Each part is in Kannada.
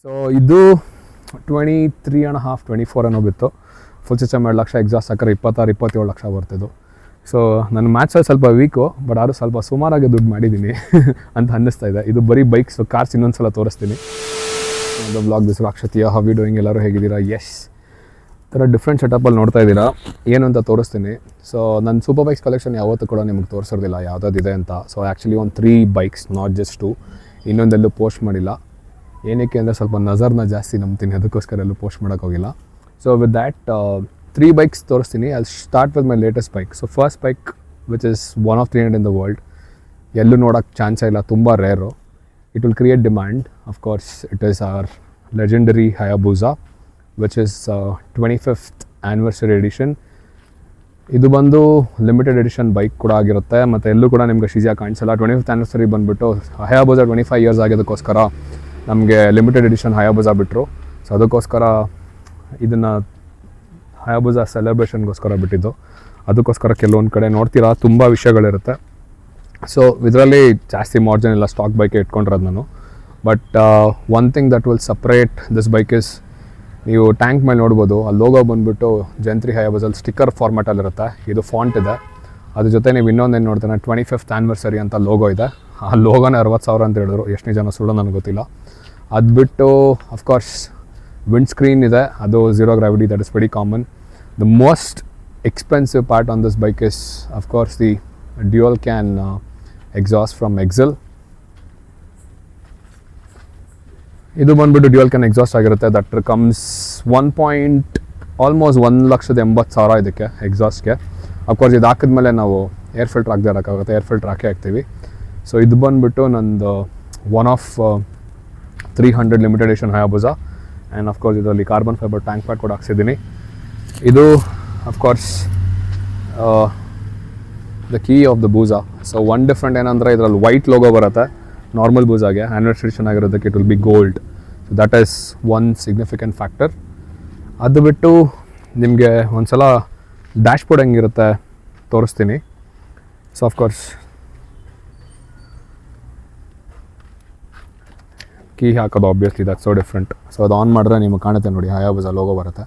ಸೊ ಇದು 23.5 24 ಅನ್ನೋ ಬಿತ್ತು. ಫುಲ್ ಸಿಸ್ಟಮ್ 2 ಲಕ್ಷ, ಎಕ್ಸಾಸ್ಟ್ ಹಾಕಿದ್ರೆ 26-27 ಲಕ್ಷ ಬರ್ತಿದ್ದು. ಸೊ ನನ್ನ ಮ್ಯಾಚಲ್ಲಿ ಸ್ವಲ್ಪ ವೀಕು, ಬಟ್ ಆದರೂ ಸ್ವಲ್ಪ ಸುಮಾರಾಗಿ ದುಡ್ಡು ಮಾಡಿದ್ದೀನಿ ಅಂತ ಅನ್ನಿಸ್ತಾ ಇದೆ. ಇದು ಬರೀ ಬೈಕ್ಸ್, ಕಾರ್ಸ್ ಇನ್ನೊಂದು ಸಲ ತೋರಿಸ್ತೀನಿ. ದ ವ್ಲಾಗ್ ದಿಸ್ ರಾಕ್ಷತಿಯ ಹೌ ಯು ಡೂಯಿಂಗ್, ಎಲ್ಲರೂ ಹೇಗಿದ್ದೀರಾ? ಎಸ್, ಥರ ಡಿಫ್ರೆಂಟ್ ಸೆಟಪ್ಪಲ್ಲಿ ನೋಡ್ತಾ ಇದ್ದೀರಾ, ಏನು ಅಂತ ತೋರಿಸ್ತೀನಿ. ಸೊ ನನ್ನ ಸೂಪರ್ ಬೈಕ್ಸ್ ಕಲೆಕ್ಷನ್ ಯಾವತ್ತೂ ಕೂಡ ನಿಮ್ಗೆ ತೋರಿಸೋದಿಲ್ಲ ಯಾವ್ದಾದಿದೆ ಅಂತ. ಸೊ ಆ್ಯಕ್ಚುಲಿ ಒಂದು 3 ಬೈಕ್ಸ್, ನಾಟ್ ಜಸ್ಟ್ 2, ಇನ್ನೊಂದೆಲ್ಲೂ ಪೋಸ್ಟ್ ಮಾಡಿಲ್ಲ. ಏನಕ್ಕೆ ಅಂದರೆ ಸ್ವಲ್ಪ ನಜರ್ನ ಜಾಸ್ತಿ ನಂಬ್ತೀನಿ, ಅದಕ್ಕೋಸ್ಕರ ಎಲ್ಲೂ ಪೋಸ್ಟ್ ಮಾಡೋಕ್ಕೋಗಿಲ್ಲ. ಸೊ ವಿತ್ ದ್ಯಾಟ್ 3 ಬೈಕ್ಸ್ ತೋರಿಸ್ತೀನಿ. I start with my latest bike. So first bike which is one of 300 in the world. ಎಲ್ಲೂ ನೋಡೋಕ್ಕೆ ಚಾನ್ಸೇ ಇಲ್ಲ, ತುಂಬ rare. It will create demand. Of course it is our legendary Hayabusa, which is 25th anniversary edition. ಇದು ಬಂದು ಲಿಮಿಟೆಡ್ ಎಡಿಷನ್ ಬೈಕ್ ಕೂಡ ಆಗಿರುತ್ತೆ, ಮತ್ತು ಎಲ್ಲೂ ಕೂಡ ನಿಮ್ಗೆ ಈಸಿಯಾಗಿ ಕಾಣಿಸಲ್ಲ. 25th ಆ್ಯನಿವರ್ಸರಿ ಬಂದುಬಿಟ್ಟು Hayabusa 25 ಇಯರ್ಸ್ ಆಗಿದ್ದಕ್ಕೋಸ್ಕರ ನಮಗೆ ಲಿಮಿಟೆಡ್ ಎಡಿಷನ್ Hayabusa ಬಿಟ್ಟರು. ಸೊ ಅದಕ್ಕೋಸ್ಕರ ಇದನ್ನು Hayabusa ಸೆಲೆಬ್ರೇಷನ್ಗೋಸ್ಕರ ಬಿಟ್ಟಿದ್ದು. ಅದಕ್ಕೋಸ್ಕರ ಕೆಲವೊಂದು ಕಡೆ ನೋಡ್ತೀರಾ ತುಂಬ ವಿಷಯಗಳಿರುತ್ತೆ. ಸೊ ಇದರಲ್ಲಿ ಜಾಸ್ತಿ ಮಾರ್ಜಿನ್ ಇಲ್ಲ, ಸ್ಟಾಕ್ ಬೈಕೆ ಇಟ್ಕೊಂಡಿರೋದು ನಾನು. But one thing that will separate this bike is, ನೀವು ಟ್ಯಾಂಕ್ ಮೇಲೆ ನೋಡ್ಬೋದು, ಆ ಲೋಗೋ ಬಂದುಬಿಟ್ಟು ಜಂತ್ರಿ Hayabusa ಸ್ಟಿಕ್ಕರ್ ಫಾರ್ಮ್ಯಾಟಲ್ಲಿರುತ್ತೆ. ಇದು ಫಾಂಟ್ ಇದೆ. ಅದ್ರ ಜೊತೆ ನೀವು ಇನ್ನೊಂದೇನು ನೋಡ್ತಾನೆ 25th ಆ್ಯನಿವರ್ಸರಿ ಅಂತ ಲೋಗೋ ಇದೆ. ಆ ಲೋಗೋನೇ 60,000 ಅಂತ ಹೇಳಿದ್ರು. ಎಷ್ಟು ಜನ ಸುಳ್ಳು ನನಗೆ ಗೊತ್ತಿಲ್ಲ. ಅದು ಬಿಟ್ಟು ಅಫ್ಕೋರ್ಸ್ ವಿಂಡ್ ಸ್ಕ್ರೀನ್ ಇದೆ, ಅದು zero gravity, that is very common. The most expensive part on this bike is of course the dual can exhaust from Excel. ಇದು ಬಂದುಬಿಟ್ಟು ಡ್ಯುಯಲ್ ಕ್ಯಾನ್ ಎಕ್ಸಾಸ್ಟ್ ಆಗಿರುತ್ತೆ. ದಟ್ ಕಮ್ಸ್ ಆಲ್ಮೋಸ್ಟ್ 1,80,000 ಇದಕ್ಕೆ ಎಕ್ಸಾಸ್ಟ್ಗೆ. ಅಫ್ಕೋರ್ಸ್ ಇದು ಹಾಕಿದ್ಮೇಲೆ ನಾವು ಏರ್ ಫಿಲ್ಟ್ರ್ ಹಾಕದೇ ಇರೋಕ್ಕಾಗುತ್ತೆ, ಏರ್ ಫಿಲ್ಟ್ರ್ ಹಾಕೇ ಹಾಕ್ತೀವಿ. ಸೊ ಇದು ಬಂದುಬಿಟ್ಟು ನಂದು one of 300 limited edition Hayabusa. And of course ಇದರಲ್ಲಿ ಕಾರ್ಬನ್ ಫೈಬರ್ ಟ್ಯಾಂಕ್ ಪ್ಯಾಡ್ ಕೂಡ ಹಾಕ್ಸಿದ್ದೀನಿ. ಇದು of course the key of the Busa. So one different ಏನಂದರೆ ಇದರಲ್ಲಿ ವೈಟ್ ಲೋಗೋ ಬರುತ್ತೆ ನಾರ್ಮಲ್ Busaಗೆ. ಆ್ಯನಿವರ್ಸರಿ ಎಡಿಷನ್ ಆಗಿರೋದಕ್ಕೆ it will be gold. So that is one significant factor. ಅದು ಬಿಟ್ಟು ನಿಮಗೆ ಒಂದು ಸಲ ಡ್ಯಾಶ್ ಬೋರ್ಡ್ ಹೆಂಗಿರುತ್ತೆ ತೋರಿಸ್ತೀನಿ. ಸೊ ಅಫ್ಕೋರ್ಸ್ ಕೀ ಹಾಕೋದು obviously that so different. So ಅದು ಆನ್ ಮಾಡಿದ್ರೆ ನಿಮಗೆ ಕಾಣುತ್ತೆ ನೋಡಿ, Hayabusa ಲೋಗೋ ಬರುತ್ತೆ.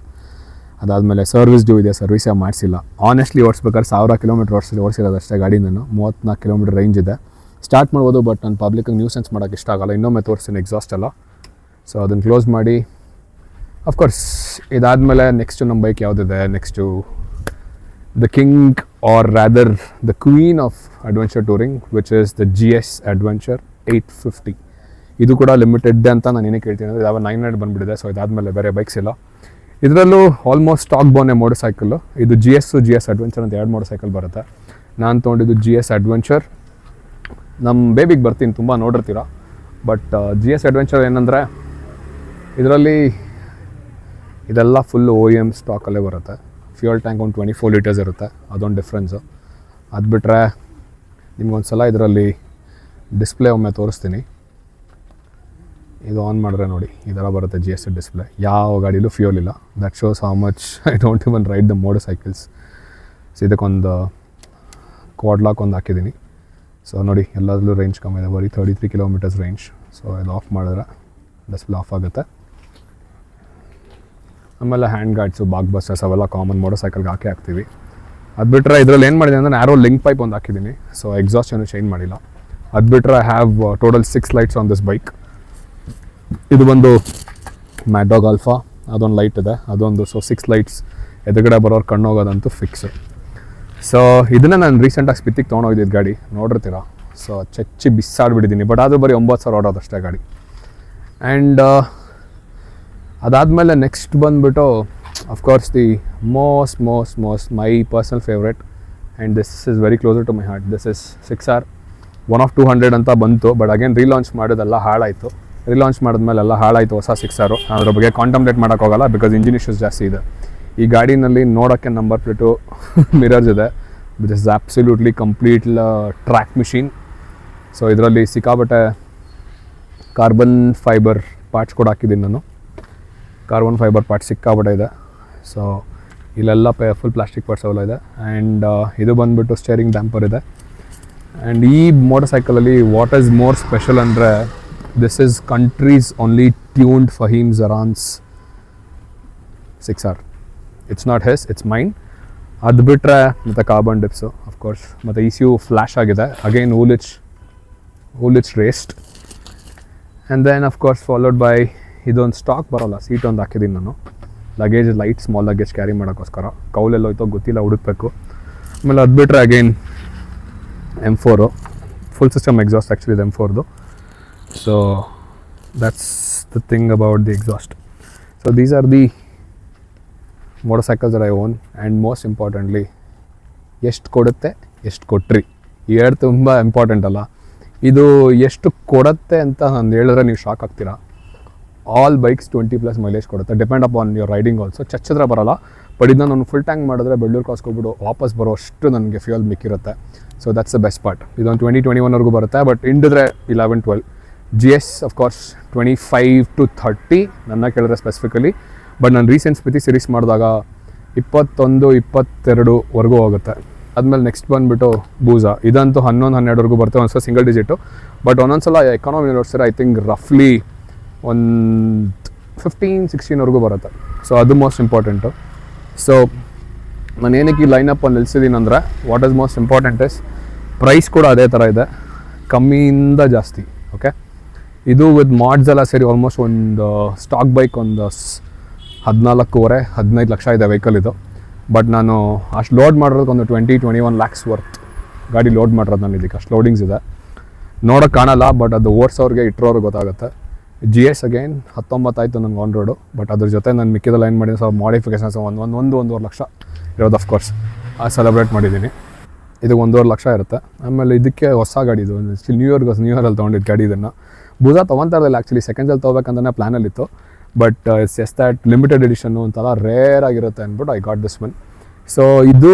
ಅದಾದಮೇಲೆ ಸರ್ವಿಸ್ ಡ್ಯೂ ಇದೆ, ಸರ್ವಿಸೇ ಮಾಡಿಸಿಲ್ಲ. ಆನೆಸ್ಟ್ಲಿ ಓಡಿಸ್ಬೇಕಾದ್ರೆ 1000 ಕಿಲೋಮೀಟ್ರ್ ಓಡಿಸಿರೋದಷ್ಟೇ ಗಾಡಿ. ನಾನು 34 ಕಿಲೋಮೀಟ್ರ್ ರೇಂಜ್ ಇದೆ. ಸ್ಟಾರ್ಟ್ ಮಾಡ್ಬೋದು, ಬಟ್ ನಾನು ಪಬ್ಲಿಕ್ಗೆ ನ್ಯೂಸೆನ್ಸ್ ಮಾಡೋಕ್ಕೆ ಇಷ್ಟ ಆಗೋಲ್ಲ. ಇನ್ನೊಮ್ಮೆ ತೋರಿಸ್ತೀನಿ ಎಕ್ಸಾಸ್ಟ್ ಎಲ್ಲ. ಸೊ ಅದನ್ನು ಕ್ಲೋಸ್ ಮಾಡಿ ಅಫ್ಕೋರ್ಸ್ ಇದಾದಮೇಲೆ ನೆಕ್ಸ್ಟು ನಮ್ಮ ಬೈಕ್ ಯಾವುದಿದೆ, next the king or rather the queen of adventure touring, which is the GS Adventure 850. ಇದು ಕೂಡ ಲಿಮಿಟೆಡ್ ಅಂತ ನಾನು ಏನೇ ಕೇಳ್ತೀನಿ ಅಂದರೆ, ಇದಾವ 900 ಬಂದುಬಿಟ್ಟಿದೆ. ಸೊ ಇದಾದಮೇಲೆ ಬೇರೆ ಬೈಕ್ಸ್ ಇಲ್ಲ. ಇದರಲ್ಲೂ almost stock bone motor cycle. ಇದು GS Adventure ಅಂತ 2 ಮೋಟರ್ ಸೈಕಲ್ ಬರುತ್ತೆ. ನಾನು ತೊಗೊಂಡಿದ್ದು GS Adventure. ನಮ್ಮ ಬೇಬಿಗೆ ಬರ್ತೀನಿ, ತುಂಬ ನೋಡಿರ್ತೀರ. ಬಟ್ GS Adventure ಏನಂದರೆ ಇದರಲ್ಲಿ ಇದೆಲ್ಲ ಫುಲ್ಲು OEM ಸ್ಟಾಕಲ್ಲೇ ಬರುತ್ತೆ. ಫ್ಯೂಯಲ್ ಟ್ಯಾಂಕ್ ಒಂದು 24 ಲೀಟರ್ಸ್ ಇರುತ್ತೆ, ಅದೊಂದು ಡಿಫ್ರೆನ್ಸು. ಅದು ಬಿಟ್ಟರೆ ನಿಮ್ಗೊಂದು ಸಲ ಇದರಲ್ಲಿ ಡಿಸ್ಪ್ಲೇ ಒಮ್ಮೆ ತೋರಿಸ್ತೀನಿ. ಇದು ಆನ್ ಮಾಡಿದ್ರೆ ನೋಡಿ ಈ ಥರ ಬರುತ್ತೆ GS ಡಿಸ್ಪ್ಲೇ. ಯಾವ ಗಾಡೀಲೂ ಫ್ಯೂಯಲ್ ಇಲ್ಲ. That shows how much I don't even ride the motorcycles. So ಇದಕ್ಕೊಂದು ಕ್ವಾಡ್ ಲಾಕ್ ಒಂದು ಹಾಕಿದ್ದೀನಿ. ಸೊ ನೋಡಿ ಎಲ್ಲದರಲ್ಲೂ ರೇಂಜ್ ಕಮ್ಮಿ ಇದೆ, ಬರೀ 33 ಕಿಲೋಮೀಟರ್ಸ್ ರೇಂಜ್. ಸೊ ಇದು ಆಫ್ ಮಾಡಿದ್ರೆ ಡಿಸ್ಪ್ಲೇ ಆಫ್ ಆಗುತ್ತೆ. ಆಮೇಲೆ ಹ್ಯಾಂಡ್ ಗಾರ್ಡ್ಸು, ಬಾಕ್ ಬಸ್ಟರ್ಸ್ ಅವೆಲ್ಲ ಕಾಮನ್ ಮೋಟರ್ ಸೈಕಲ್ಗೆ ಹಾಕ್ತೀವಿ. ಅದು ಬಿಟ್ಟರೆ ಇದರಲ್ಲಿ ಏನು ಮಾಡಿದೆ ಅಂದರೆ ನ್ಯಾರೋ ಲಿಂಕ್ ಪೈಪ್ ಒಂದು ಹಾಕಿದ್ದೀನಿ. ಸೊ ಎಕ್ಸಾಸ್ಟ್ ಏನು ಚೇಂಜ್ ಮಾಡಿಲ್ಲ. ಅದು ಬಿಟ್ಟರೆ I have total 6 lights on this bike. ಇದು ಬಂದು ಮ್ಯಾಡ್ ಡಾಗ್ ಆಲ್ಫಾ, ಅದೊಂದು ಲೈಟ್ ಇದೆ, ಅದೊಂದು. ಸೊ 6 ಲೈಟ್ಸ್ ಎದುರುಗಡೆ ಬರೋರು ಕಣ್ಣು ಹೋಗೋದಂತೂ ಫಿಕ್ಸು. ಸೊ ಇದನ್ನು ನಾನು ರೀಸೆಂಟಾಗಿ ಸ್ಪಿತ್ತಿಗೆ ತೊಗೊಂಡೋಗಿದ್ದು ಗಾಡಿ ನೋಡಿರ್ತೀರ. ಸೊ ಚಚ್ಚಿ ಬಿಸಾಡಿಬಿಟ್ಟಿದ್ದೀನಿ. ಬಟ್ ಅದು ಬರೀ 9,000 ಓಡೋದಷ್ಟೇ ಗಾಡಿ. ಆ್ಯಂಡ್ ಅದಾದಮೇಲೆ ನೆಕ್ಸ್ಟ್ ಬಂದುಬಿಟ್ಟು of course the most my personal favourite, and this is very closer to my heart. This is 6R 1 of 200 ಅಂತ ಬಂತು. ಬಟ್ ಅಗೇನ್ ರೀಲಾಂಚ್ ಮಾಡೋದೆಲ್ಲ ಹಾಳಾಯಿತು. ರೀಲಾಂಚ್ ಮಾಡಿದ್ಮೇಲೆ ಎಲ್ಲ ಹಾಳಾಯಿತು ಹೊಸ 6R. ಅದ್ರ ಬಗ್ಗೆ ಕಾಂಟಂಪ್ಲೇಟ್ ಮಾಡೋಕ್ಕೋಗಲ್ಲ, ಬಿಕಾಸ್ ಇಂಜಿನ್ ಇಶ್ಯೂಸ್ ಜಾಸ್ತಿ ಇದೆ. ಈ ಗಾಡಿನಲ್ಲಿ ನೋಡೋಕ್ಕೆ ನಂಬರ್ ಪ್ಲೇಟು ಮಿರರ್ಸ್ ಇದೆ. This is absolutely complete track machine. So ಇದರಲ್ಲಿ ಸಿಕ್ಕಾಬಟ್ಟೆ ಕಾರ್ಬನ್ ಫೈಬರ್ ಪಾರ್ಟ್ಸ್ ಕೂಡ ಹಾಕಿದ್ದೀನಿ ನಾನು. ಕಾರ್ಬನ್ ಫೈಬರ್ ಪಾರ್ಟ್ಸ್ ಸಿಕ್ಕಾಬಟ್ಟೆ ಇದೆ. ಸೊ ಇಲ್ಲೆಲ್ಲ ಫುಲ್ ಪ್ಲಾಸ್ಟಿಕ್ ಪಾರ್ಟ್ಸ್ ಅವೆಲ್ಲ ಇದೆ. ಆ್ಯಂಡ್ ಇದು ಬಂದುಬಿಟ್ಟು ಸ್ಟೇರಿಂಗ್ ಡ್ಯಾಂಪರ್ ಇದೆ. ಆ್ಯಂಡ್ ಈ ಮೋಟರ್ ಸೈಕಲಲ್ಲಿ ವಾಟ್ ಈಸ್ ಮೋರ್ ಸ್ಪೆಷಲ್ ಅಂದರೆ This is country's only tuned Fahim Zaran's 6R. It's not his, it's mine. ಅದು ಬಿಟ್ಟರೆ ಮತ್ತು ಕಾರ್ಬನ್ ಡಿಪ್ಸು ಅಫ್ಕೋರ್ಸ್, ಮತ್ತು ಇ ಸಿ ಯು ಫ್ಲ್ಯಾಶ್ ಆಗಿದೆ, again Woolich raced. And then of course followed by ಇದೊಂದು ಸ್ಟಾಕ್ ಬರೋಲ್ಲ, ಸೀಟ್ ಒಂದು ಹಾಕಿದ್ದೀನಿ ನಾನು, luggage light small luggage carry ಮಾಡೋಕ್ಕೋಸ್ಕರ. ಕೌಲೆಲ್ಲೋಯ್ತೋ ಗೊತ್ತಿಲ್ಲ, ಹುಡುಕ್ಬೇಕು. ಆಮೇಲೆ ಅದು ಬಿಟ್ಟರೆ again M4 full system exhaust, actually ಇದು M4ದು. So that's the thing about the exhaust. So these are the motorcycles that I own, and most importantly ಎಷ್ಟು ಕೊಡುತ್ತೆ ಎಷ್ಟು ಕೊಟ್ರಿ, ಎರಡು ತುಂಬ ಇಂಪಾರ್ಟೆಂಟ್ ಅಲ್ಲ. ಇದು ಎಷ್ಟು ಕೊಡುತ್ತೆ ಅಂತ ನಾನು ಹೇಳಿದ್ರೆ ನೀವು ಶಾಕ್ ಆಗ್ತೀರಾ. ಆಲ್ ಬೈಕ್ಸ್ 20+ ಮೈಲೇಜ್ ಕೊಡುತ್ತೆ, depend upon your riding also. ಚಚ್ಚಿದ್ರೆ ಬರೋಲ್ಲ, ಬಟ್ ಇದನ್ನ ನಾನು ಫುಲ್ ಟ್ಯಾಂಕ್ ಮಾಡಿದ್ರೆ ಬೆಳ್ಳೂರು ಕಾಸ್ಕೊಬಿಟ್ಟು ವಾಪಸ್ ಬರೋ ಅಷ್ಟು ನನಗೆ ಫ್ಯೂಯಲ್ ಮಿಕ್ಕಿರುತ್ತೆ. So that's the best part. ಇದೊಂದು 2021ವರೆಗೂ ಬರುತ್ತೆ, ಬಟ್ ಹಿಂಡಿದ್ರೆ 11-12. GS ಅಫ್ಕೋರ್ಸ್ 25 to 30 ನನ್ನ ಕೇಳಿದ್ರೆ ಸ್ಪೆಸಿಫಿಕಲಿ. ಬಟ್ ನಾನು ರೀಸೆಂಟ್ ಸ್ಪಿತಿ ಸೀರೀಸ್ ಮಾಡಿದಾಗ 21-22ವರೆಗೂ ಹೋಗುತ್ತೆ. ಆದಮೇಲೆ ನೆಕ್ಸ್ಟ್ ಬಂದುಬಿಟ್ಟು ಬೂಸಾ, ಇದಂತೂ 11-12ವರೆಗೂ ಬರುತ್ತೆ, ಒಂದ್ಸಲ ಸಿಂಗಲ್ ಡಿಜಿಟು. ಬಟ್ ಒಂದೊಂದ್ಸಲ ಎಕಾನಮಿ ನೋಡ್ಸಿದ್ರೆ ಐ ಥಿಂಕ್ ರಫ್ಲಿ ಒಂದು 15-16ವರೆಗೂ ಬರುತ್ತೆ. ಸೊ ಅದು ಮೋಸ್ಟ್ ಇಂಪಾರ್ಟೆಂಟು. ಸೊ ನಾನು ಏನಕ್ಕೆ ಈ ಲೈನಪ್ಪಲ್ಲಿ ನಿಲ್ಸಿದ್ದೀನಿ ಅಂದರೆ, what is most important is price ಕೂಡ ಅದೇ ಥರ ಇದೆ, ಕಮ್ಮಿಯಿಂದ ಜಾಸ್ತಿ. ಓಕೆ, ಇದು ವಿತ್ ಮಾಡ್ಸ್ ಎಲ್ಲ ಸೇರಿ ಆಲ್ಮೋಸ್ಟ್ ಒಂದು ಸ್ಟಾಕ್ ಬೈಕ್ ಒಂದು 14.5-15 ಲಕ್ಷ ಇದೆ ವೆಹಿಕಲ್ ಇದು. ಬಟ್ ನಾನು ಅಷ್ಟು ಲೋಡ್ ಮಾಡಿರೋದಕ್ಕೆ ಒಂದು 20-21 lakhs ವರ್ತ್ ಗಾಡಿ ಲೋಡ್ ಮಾಡಿರೋದು ನಾನು. ಇದಕ್ಕೆ ಅಷ್ಟು ಲೋಡಿಂಗ್ಸ್ ಇದೆ, ನೋಡೋಕೆ ಕಾಣಲ್ಲ, ಬಟ್ ಅದು ಓಡಿಸೋರಿಗೆ ಇಟ್ಟರೋರಿಗೆ ಗೊತ್ತಾಗುತ್ತೆ. GS ಅಗೈನ್ 19 ಆಯಿತು ನನಗೆ ಆನ್ ರೋಡು, ಬಟ್ ಅದ್ರ ಜೊತೆ ನಾನು ಮಿಕ್ಕಿದ ಲೈನ್ ಮಾಡಿದ ಸ್ವಲ್ಪ ಮಾಡಿಫಿಕೇಷನ್ಸ್ ಒಂದೂವರೆ ಲಕ್ಷ ಇರೋದು ಅಫ್ಕೋರ್ಸ್ ಸೆಲೆಬ್ರೇಟ್ ಮಾಡಿದ್ದೀನಿ. ಇದು 1.5 ಲಕ್ಷ ಇರುತ್ತೆ. ಆಮೇಲೆ ಇದಕ್ಕೆ ಹೊಸ ಗಾಡಿ, ಇದು ನ್ಯೂ ಇಯರಲ್ಲಿ ತೊಗೊಂಡಿದ್ದು ಗಾಡಿ. ಇದನ್ನು ಬೂಸಾ ತೊಗೊತಾ ಇರಲಿಲ್ಲ ಆ್ಯಕ್ಚುಲಿ, ಸೆಕೆಂಡ್ಸಲ್ಲಿ ತೊಗೋಬೇಕಂತಲೇ ಪ್ಲ್ಯಾನಲ್ಲಿತ್ತು. But it's just that limited edition ಒಂಥರ ರೇರ್ ಆಗಿರುತ್ತೆ ಅಂದ್ಬಿಟ್ಟು I got this one. So ಇದು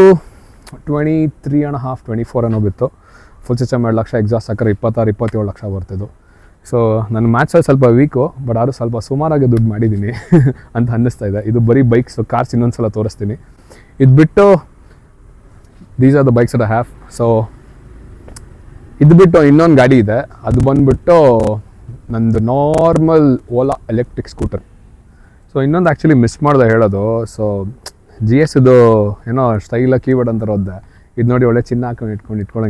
23.5-24 ಬಿತ್ತು. ಫುಲ್ ಸಿಸ್ಟಮ್ 2 ಲಕ್ಷ, ಎಕ್ಸಾಸ್ಟ್ ಹಾಕಿದ್ರೆ 26-27 ಲಕ್ಷ ಬರ್ತಿದ್ದು. ಸೊ ನನ್ನ ಮ್ಯಾಚಲ್ಲಿ ಸ್ವಲ್ಪ ವೀಕು, ಬಟ್ ಆದರೂ ಸ್ವಲ್ಪ ಸುಮಾರಾಗಿ ದುಡ್ಡು ಮಾಡಿದ್ದೀನಿ ಅಂತ ಅನ್ನಿಸ್ತಾ ಇದೆ. ಇದು ಬರೀ ಬೈಕ್ಸು, ಕಾರ್ಸ್ ಇನ್ನೊಂದು ಸಲ ತೋರಿಸ್ತೀನಿ. ಇದು ಬಿಟ್ಟು these are the bikes that I have. So ಇದು ಬಿಟ್ಟು ಇನ್ನೊಂದು ಗಾಡಿ ಇದೆ, ಅದು ಬಂದುಬಿಟ್ಟು ನಂದು normal Ola electric scooter. So ಇನ್ನೊಂದು ಆ್ಯಕ್ಚುಲಿ ಮಿಸ್ ಮಾಡ್ದೆ ಹೇಳೋದು. ಸೊ GS ಇದು ಏನೋ ಸ್ಟೈಲಾಗಿ ಕೀಬೋರ್ಡ್ ಅಂತ ಹೋದೆ, ಇದು ನೋಡಿ ಒಳ್ಳೆ ಚಿನ್ನ ಹಾಕೊಂಡು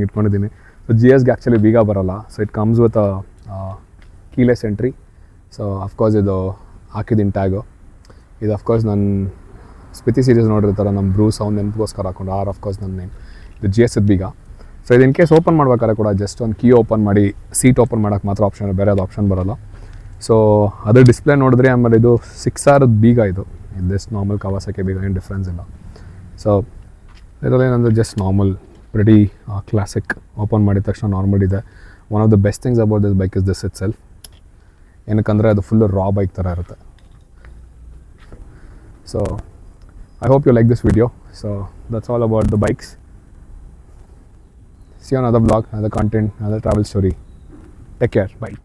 ಇಟ್ಕೊಂಡಿದ್ದೀನಿ. ಸೊ GSಗೆ ಆ್ಯಕ್ಚುಲಿ ಬೀಗ ಬರೋಲ್ಲ. So it comes with keyless entry. So of course ಇದು ಹಾಕಿದ್ದೀನಿ ಟ್ಯಾಗು. ಇದು ಅಫ್ಕೋರ್ಸ್ ನನ್ನ ಸ್ಪಿತಿ ಸೀರೀಸ್ ನೋಡಿರ್ತಾರೆ, ನಮ್ಮ ಬ್ರೂಸ್ ಅವ್ನು ನೆನಪಿಗೋಸ್ಕರ ಹಾಕೊಂಡು ಅಫ್ಕೋರ್ಸ್ ನನ್ನ ನೇಮ್. ಇದು GS ಬೀಗ. ಸೊ ಇದು ಇನ್ ಕೇಸ್ ಓಪನ್ ಮಾಡ್ಬೇಕಾದ್ರೆ ಕೂಡ ಜಸ್ಟ್ ಒಂದು ಕೀ ಓಪನ್ ಮಾಡಿ ಸೀಟ್ ಓಪನ್ ಮಾಡೋಕ್ಕೆ ಮಾತ್ರ ಆಪ್ಷನ್, ಬೇರೆ ಅದು ಆಪ್ಷನ್ ಬರೋಲ್ಲ. ಸೊ ಅದ್ರ ಡಿಸ್ಪ್ಲೇ ನೋಡಿದ್ರೆ, ಆಮೇಲೆ ಇದು 6R ಬೀಗ, ಇದು ದಿಸ್ ನಾರ್ಮಲ್ ಕವಾಸಕಿ ಬೀಗ, ಏನು ಡಿಫ್ರೆನ್ಸ್ ಇಲ್ಲ. ಸೊ ಇದರಲ್ಲಿ ಏನಂದರೆ just normal pretty classic. Open ಮಾಡಿದ ತಕ್ಷಣ ನಾರ್ಮಲ್ ಇದೆ. One of the best things about this bike is this itself. ಏನಕ್ಕಂದರೆ ಅದು ಫುಲ್ಲು ರಾ ಬೈಕ್ ಥರ ಇರುತ್ತೆ. So I hope you like this video. So that's all about the bikes. See you on another vlog, another content, another travel story. Take care. Bye.